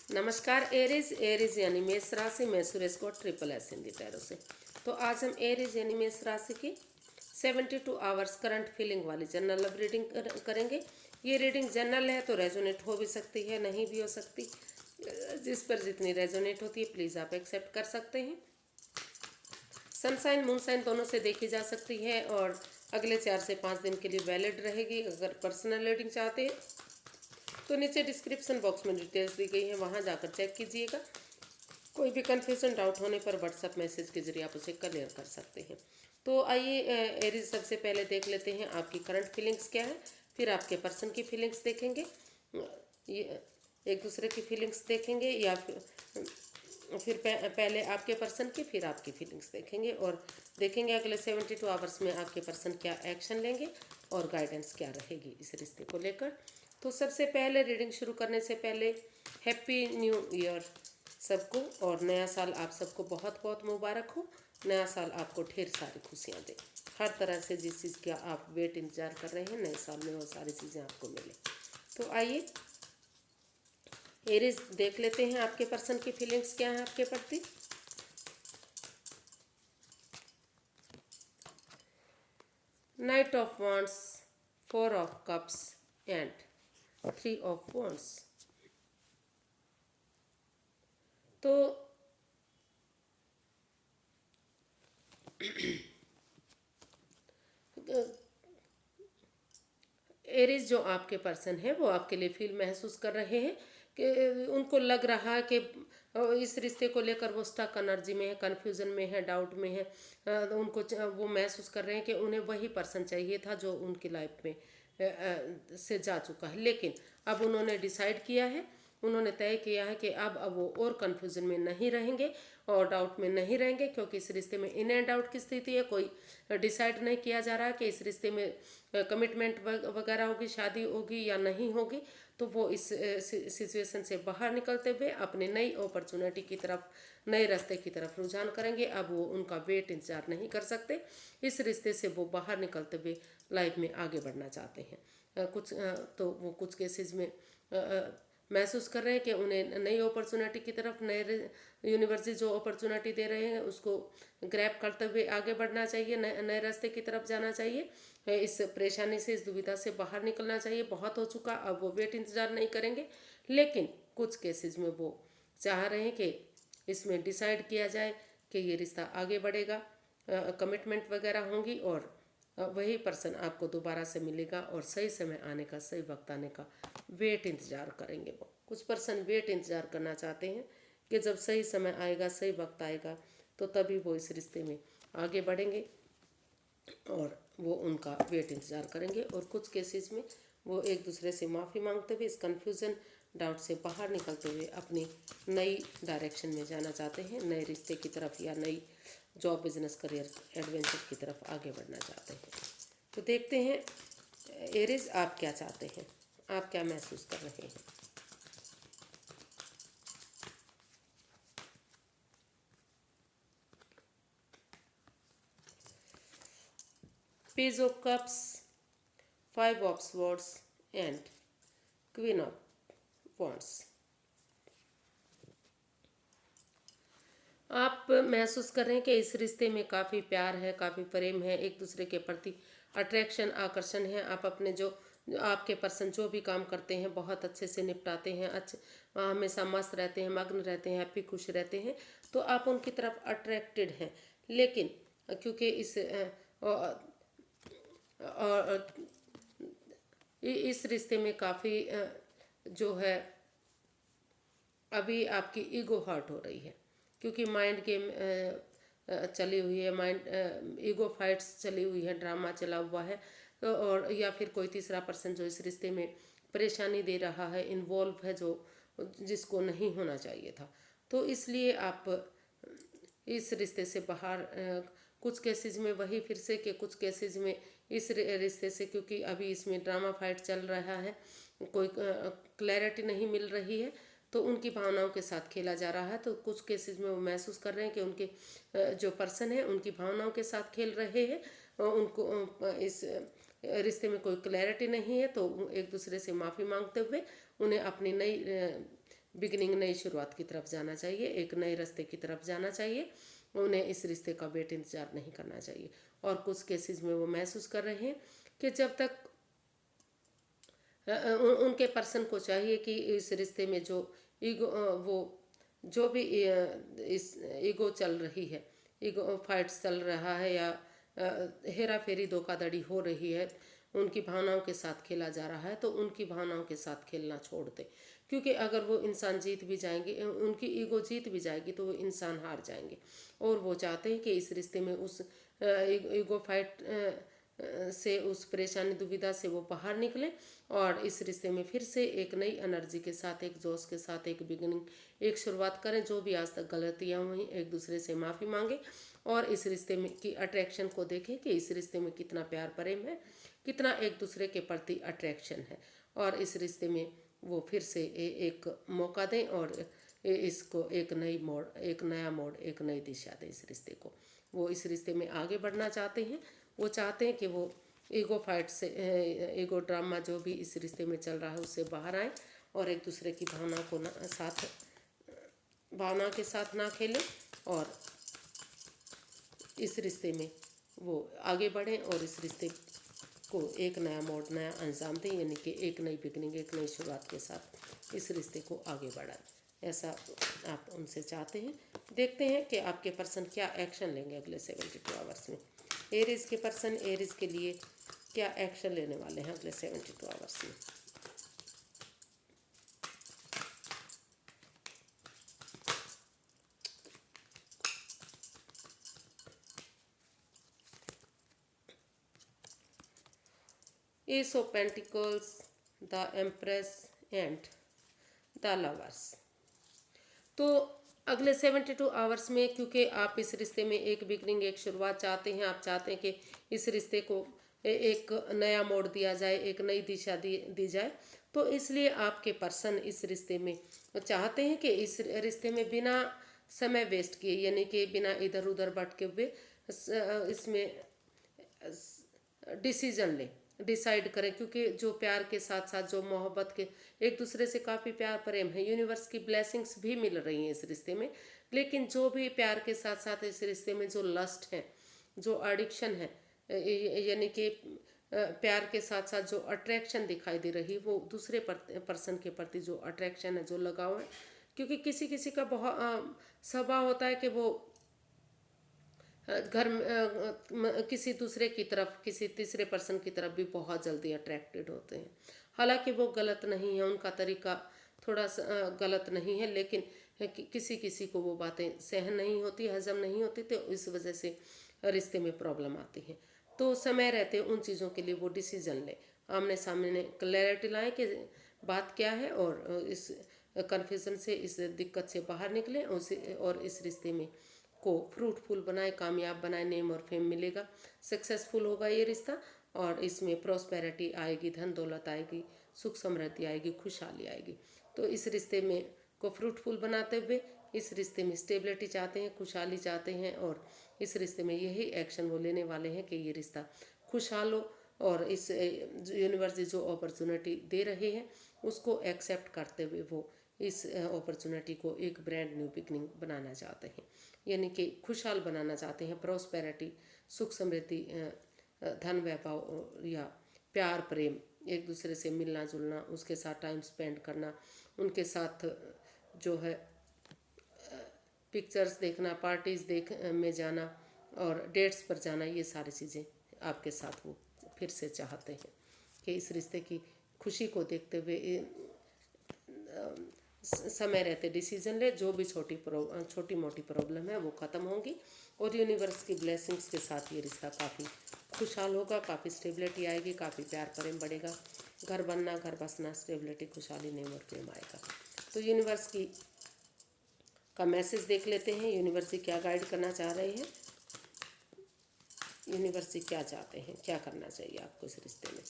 नमस्कार Aries Aries यानी मेष राशि में सुरेश को ट्रिपल एस हिंदी टैरो से। तो आज हम एरीज यानी मेष राशि की 72 आवर्स करंट फीलिंग वाली जनरल लव रीडिंग करेंगे। ये रीडिंग जनरल है तो रेजोनेट हो भी सकती है, नहीं भी हो सकती। जिस पर जितनी रेजोनेट होती है प्लीज़ आप एक्सेप्ट कर सकते हैं। सनसाइन मूनसाइन दोनों से देखी जा सकती है और अगले 4 से 5 दिन के लिए वैलिड रहेगी। अगर पर्सनल रीडिंग चाहते हैं तो नीचे डिस्क्रिप्शन बॉक्स में डिटेल्स दी गई है, वहाँ जाकर चेक कीजिएगा। कोई भी कन्फ्यूजन डाउट होने पर व्हाट्सएप मैसेज के जरिए आप उसे क्लियर कर सकते हैं। तो आइए एरीज सबसे पहले देख लेते हैं आपकी करंट फीलिंग्स क्या है, फिर आपके पर्सन की फीलिंग्स देखेंगे, ये एक दूसरे की फीलिंग्स देखेंगे या फिर पहले आपके पर्सन की फिर आपकी फीलिंग्स देखेंगे और देखेंगे अगले 72 आवर्स में आपके पर्सन क्या एक्शन लेंगे और गाइडेंस क्या रहेगी इस रिश्ते को लेकर। तो सबसे पहले रीडिंग शुरू करने से पहले हैप्पी न्यू ईयर सबको, और नया साल आप सबको बहुत बहुत मुबारक हो। नया साल आपको ढेर सारी खुशियाँ दे, हर तरह से जिस चीज़ का आप वेट इंतजार कर रहे हैं नए साल में वो सारी चीज़ें आपको मिले। तो आइए एरीज देख लेते हैं आपके पर्सन की फीलिंग्स क्या है आपके प्रति। Night of wands, 4 of cups and 3 of wands. तो एरीज जो आपके पर्सन है वो आपके लिए फील महसूस कर रहे हैं कि उनको लग रहा है कि इस रिश्ते को लेकर वो स्टक एनर्जी में है, कन्फ्यूजन में है, डाउट में है। उनको वो महसूस कर रहे हैं कि उन्हें वही पर्सन चाहिए था जो उनकी लाइफ में से जा चुका है, लेकिन अब उन्होंने डिसाइड किया है, उन्होंने तय किया है कि अब वो और कन्फ्यूजन में नहीं रहेंगे और डाउट में नहीं रहेंगे, क्योंकि इस रिश्ते में इन एंड आउट की स्थिति है। कोई डिसाइड नहीं किया जा रहा कि इस रिश्ते में कमिटमेंट वगैरह होगी, शादी होगी या नहीं होगी। तो वो इस सिचुएशन से बाहर निकलते हुए अपने नई अपॉर्चुनिटी की तरफ, नए रास्ते की तरफ रुझान करेंगे। अब वो उनका वेट इंतजार नहीं कर सकते, इस रिश्ते से वो बाहर निकलते हुए लाइफ में आगे बढ़ना चाहते हैं। तो वो कुछ केसेस में महसूस कर रहे हैं कि उन्हें नई अपॉर्चुनिटी की तरफ, नए यूनिवर्सिटी जो अपॉर्चुनिटी दे रहे हैं उसको ग्रैब करते हुए आगे बढ़ना चाहिए, नए रास्ते की तरफ जाना चाहिए। इस परेशानी से, इस दुविधा से बाहर निकलना चाहिए। बहुत हो चुका, अब वो वेट इंतजार नहीं करेंगे, लेकिन कुछ केसेस में वो चाह रहे हैं कि इसमें डिसाइड किया जाए कि ये रिश्ता आगे बढ़ेगा, कमिटमेंट वगैरह होंगी और वही पर्सन आपको दोबारा से मिलेगा और सही समय आने का, सही वक्त आने का वेट इंतज़ार करेंगे। वो कुछ पर्सन वेट इंतज़ार करना चाहते हैं कि जब सही समय आएगा, सही वक्त आएगा तो तभी वो इस रिश्ते में आगे बढ़ेंगे और वो उनका वेट इंतज़ार करेंगे। और कुछ केसेस में वो एक दूसरे से माफ़ी मांगते हुए, इस कन्फ्यूज़न, डाउट से बाहर निकलते हुए अपनी नई डायरेक्शन में जाना चाहते हैं, नए रिश्ते की तरफ या नई जॉब, बिजनेस, करियर, एडवेंचर की तरफ आगे बढ़ना चाहते हैं। तो देखते हैं एरीज आप क्या चाहते हैं, आप क्या महसूस कर रहे हैं। Page of cups, 5 of swords and queen of wands. आप महसूस कर रहे हैं कि इस रिश्ते में काफ़ी प्यार है, काफ़ी प्रेम है, एक दूसरे के प्रति अट्रैक्शन, आकर्षण है। आप अपने जो आपके पर्सन जो भी काम करते हैं बहुत अच्छे से निपटाते हैं, अच्छे हमेशा मस्त रहते हैं, मग्न रहते हैं, हैप्पी, खुश रहते हैं। तो आप उनकी तरफ अट्रैक्टेड हैं, लेकिन क्योंकि इस रिश्ते में काफ़ी जो है अभी आपकी ईगो हर्ट हो रही है, क्योंकि माइंड गेम चली हुई है, माइंड ईगो फाइट्स चली हुई है, ड्रामा चला हुआ है। तो और या फिर कोई तीसरा पर्सन जो इस रिश्ते में परेशानी दे रहा है, इन्वॉल्व है, जो जिसको नहीं होना चाहिए था। तो इसलिए आप इस रिश्ते से बाहर, कुछ केसेस में वही फिर से कि कुछ केसेस में इस रिश्ते से, क्योंकि अभी इसमें ड्रामा फाइट चल रहा है, कोई क्लैरिटी नहीं मिल रही है, तो उनकी भावनाओं के साथ खेला जा रहा है। तो कुछ केसेस में वो महसूस कर रहे हैं कि उनके जो पर्सन है उनकी भावनाओं के साथ खेल रहे हैं, उनको इस रिश्ते में कोई क्लैरिटी नहीं है। तो एक दूसरे से माफ़ी मांगते हुए उन्हें अपनी नई बिगिनिंग, नई शुरुआत की तरफ जाना चाहिए, एक नए रास्ते की तरफ जाना चाहिए। उन्हें इस रिश्ते का वेट इंतजार नहीं करना चाहिए। और कुछ केसेस में वो महसूस कर रहे हैं कि जब तक उनके पर्सन को चाहिए कि इस रिश्ते में जो ईगो वो जो भी इस ईगो चल रही है, ईगो फाइट्स चल रहा है या हेरा फेरी धोखाधड़ी हो रही है, उनकी भावनाओं के साथ खेला जा रहा है, तो उनकी भावनाओं के साथ खेलना छोड़ दे। क्योंकि अगर वो इंसान जीत भी जाएंगे, उनकी ईगो जीत भी जाएगी, तो वो इंसान हार जाएंगे। और वो चाहते हैं कि इस रिश्ते में उस ईगो फाइट से, उस परेशानी दुविधा से वो बाहर निकले और इस रिश्ते में फिर से एक नई एनर्जी के साथ, एक जोश के साथ एक बिगिनिंग, एक शुरुआत करें। जो भी आज तक गलतियां हुई, एक दूसरे से माफ़ी मांगे और इस रिश्ते में की अट्रैक्शन को देखें कि इस रिश्ते में कितना प्यार प्रेम है, कितना एक दूसरे के प्रति अट्रैक्शन है। और इस रिश्ते में वो फिर से एक मौका दें और इसको एक नई मोड़, एक नया मोड़, एक नई दिशा दें इस रिश्ते को। वो इस रिश्ते में आगे बढ़ना चाहते हैं। वो चाहते हैं कि वो ईगो फाइट से, ईगो ड्रामा जो भी इस रिश्ते में चल रहा है उससे बाहर आए और एक दूसरे की भावना को भावना के साथ ना खेलें और इस रिश्ते में वो आगे बढ़ें और इस रिश्ते को एक नया मोड़, नया अंजाम दें, यानी कि एक नई बिगनिंग, एक नई शुरुआत के साथ इस रिश्ते को आगे बढ़ाएं। ऐसा आप उनसे चाहते हैं। देखते हैं कि आपके पर्सन क्या एक्शन लेंगे अगले 72 आवर्स में। एरीज के पर्सन एरीज के लिए क्या एक्शन लेने वाले हैं अगले 72 आवर्स में। S of pentacles, the empress and the lovers. तो अगले 72 आवर्स में, क्योंकि आप इस रिश्ते में एक बिगनिंग, एक शुरुआत चाहते हैं, आप चाहते हैं कि इस रिश्ते को एक नया मोड़ दिया जाए, एक नई दिशा दी जाए, तो इसलिए आपके पर्सन इस रिश्ते में चाहते हैं कि इस रिश्ते में बिना समय वेस्ट किए, यानी कि बिना इधर उधर भटके हुए इसमें डिसीजन लें, डिसाइड करें। क्योंकि जो प्यार के साथ साथ जो मोहब्बत के, एक दूसरे से काफ़ी प्यार प्रेम है, यूनिवर्स की ब्लेसिंग्स भी मिल रही हैं इस रिश्ते में, लेकिन जो भी प्यार के साथ साथ इस रिश्ते में जो लस्ट है, जो एडिक्शन है, यानी कि प्यार के साथ साथ जो अट्रैक्शन दिखाई दे रही, वो दूसरे पर्सन के प्रति जो अट्रैक्शन है, जो लगाव है। क्योंकि किसी किसी का बहुत स्वभाव होता है कि वो किसी दूसरे की तरफ, किसी तीसरे पर्सन की तरफ भी बहुत जल्दी अट्रैक्टेड होते हैं। हालांकि वो गलत नहीं है, उनका तरीका थोड़ा सा गलत नहीं है, लेकिन किसी किसी को वो बातें सहन नहीं होती, हजम नहीं होती, तो इस वजह से रिश्ते में प्रॉब्लम आती है। तो समय रहते उन चीज़ों के लिए वो डिसीजन ले, आमने सामने क्लैरिटी लाएं कि बात क्या है और इस कन्फ्यूज़न से, इस दिक्कत से बाहर निकलें और इस रिश्ते में को फ्रूटफुल बनाए, कामयाब बनाए, नेम और फेम मिलेगा, सक्सेसफुल होगा ये रिश्ता और इसमें प्रॉस्पेरिटी आएगी, धन दौलत आएगी, सुख समृद्धि आएगी, खुशहाली आएगी। तो इस रिश्ते में को फ्रूटफुल बनाते हुए इस रिश्ते में स्टेबिलिटी चाहते हैं, खुशहाली चाहते हैं और इस रिश्ते में यही एक्शन वो लेने वाले हैं कि ये रिश्ता खुशहाल हो और इस यूनिवर्स जो अपॉर्चुनिटी दे रहे हैं उसको एक्सेप्ट करते हुए वो इस अपॉर्चुनिटी को एक ब्रांड न्यू बिगनिंग बनाना चाहते हैं, यानी कि खुशहाल बनाना चाहते हैं। प्रॉस्पेरिटी, सुख समृद्धि, धन वैभव या प्यार प्रेम, एक दूसरे से मिलना जुलना, उसके साथ टाइम स्पेंड करना, उनके साथ जो है पिक्चर्स देखना, पार्टीज़ में जाना और डेट्स पर जाना, ये सारी चीज़ें आपके साथ वो फिर से चाहते हैं कि इस रिश्ते की खुशी को देखते हुए समय रहते डिसीजन ले। जो भी छोटी मोटी प्रॉब्लम है वो ख़त्म होंगी और यूनिवर्स की ब्लेसिंग्स के साथ ये रिश्ता काफ़ी खुशहाल होगा, काफ़ी स्टेबिलिटी आएगी, काफ़ी प्यार प्रेम बढ़ेगा, घर बनना, घर बसना, स्टेबिलिटी, खुशहाली, नेम और प्रेम आएगा। तो यूनिवर्स की का मैसेज देख लेते हैं। यूनिवर्स जी क्या गाइड करना चाह रहे हैं, यूनिवर्स जी क्या चाहते हैं, क्या करना चाहिए आपको इस रिश्ते में।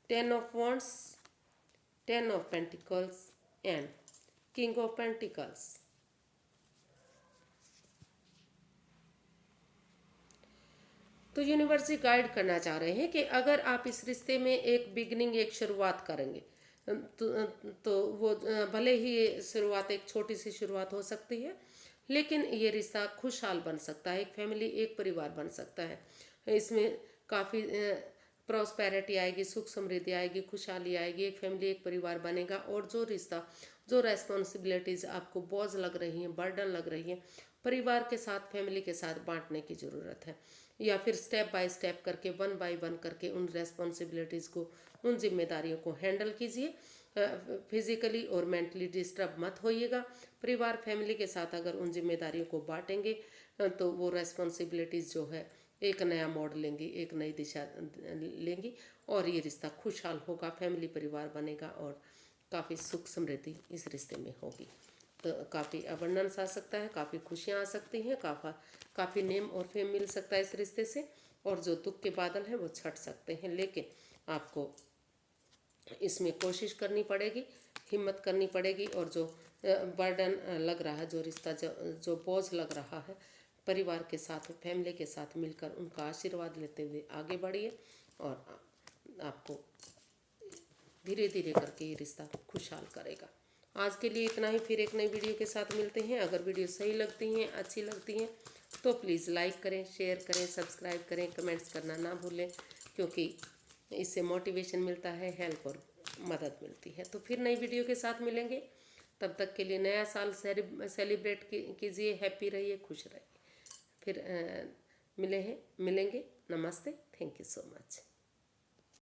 Ten of wands, ten of pentacles and king of pentacles. तो यूनिवर्स गाइड करना चाह रहे हैं कि अगर आप इस रिश्ते में एक बिगनिंग, एक शुरुआत करेंगे, तो वो भले ही ये शुरुआत एक छोटी सी शुरुआत हो सकती है, लेकिन ये रिश्ता खुशहाल बन सकता है, एक फैमिली, एक परिवार बन सकता है। इसमें काफ़ी प्रॉस्पेरिटी आएगी, सुख समृद्धि आएगी, खुशहाली आएगी, एक फैमिली, एक परिवार बनेगा। और जो रिश्ता, जो रेस्पॉन्सिबिलिटीज़ आपको बोझ लग रही हैं, बर्डन लग रही हैं, परिवार के साथ, फैमिली के साथ बांटने की ज़रूरत है, या फिर स्टेप बाय स्टेप करके, वन बाय वन करके उन रेस्पॉन्सिबिलिटीज़ को, उन जिम्मेदारियों को हैंडल कीजिए। फिजिकली और मेंटली डिस्टर्ब मत होइएगा। परिवार, फैमिली के साथ अगर उन जिम्मेदारियों को बांटेंगे तो वो रेस्पॉन्सिबिलिटीज़ जो है एक नया मोड़ लेंगी, एक नई दिशा लेंगी, और ये रिश्ता खुशहाल होगा, फैमिली, परिवार बनेगा, और काफ़ी सुख समृद्धि इस रिश्ते में होगी। तो काफ़ी अबंडेंस आ सकता है, काफ़ी खुशियाँ आ सकती हैं, काफ़ी नेम और फेम मिल सकता है इस रिश्ते से, और जो दुख के बादल हैं वो छट सकते हैं। लेकिन आपको इसमें कोशिश करनी पड़ेगी, हिम्मत करनी पड़ेगी, और जो बर्डन लग रहा है, जो रिश्ता, जो बोझ लग रहा है, परिवार के साथ, फैमिली के साथ मिलकर उनका आशीर्वाद लेते हुए आगे बढ़िए, और आपको धीरे धीरे करके ये रिश्ता खुशहाल करेगा। आज के लिए इतना ही, फिर एक नई वीडियो के साथ मिलते हैं। अगर वीडियो सही लगती हैं, अच्छी लगती हैं, तो प्लीज़ लाइक करें, शेयर करें, सब्सक्राइब करें, कमेंट्स करना ना भूलें, क्योंकि इससे मोटिवेशन मिलता है, हेल्प और मदद मिलती है। तो फिर नई वीडियो के साथ मिलेंगे। तब तक के लिए नया साल सेलिब्रेट कीजिए, हैप्पी रहिए, खुश रहिए। फिर मिलेंगे। नमस्ते, थैंक यू सो मच।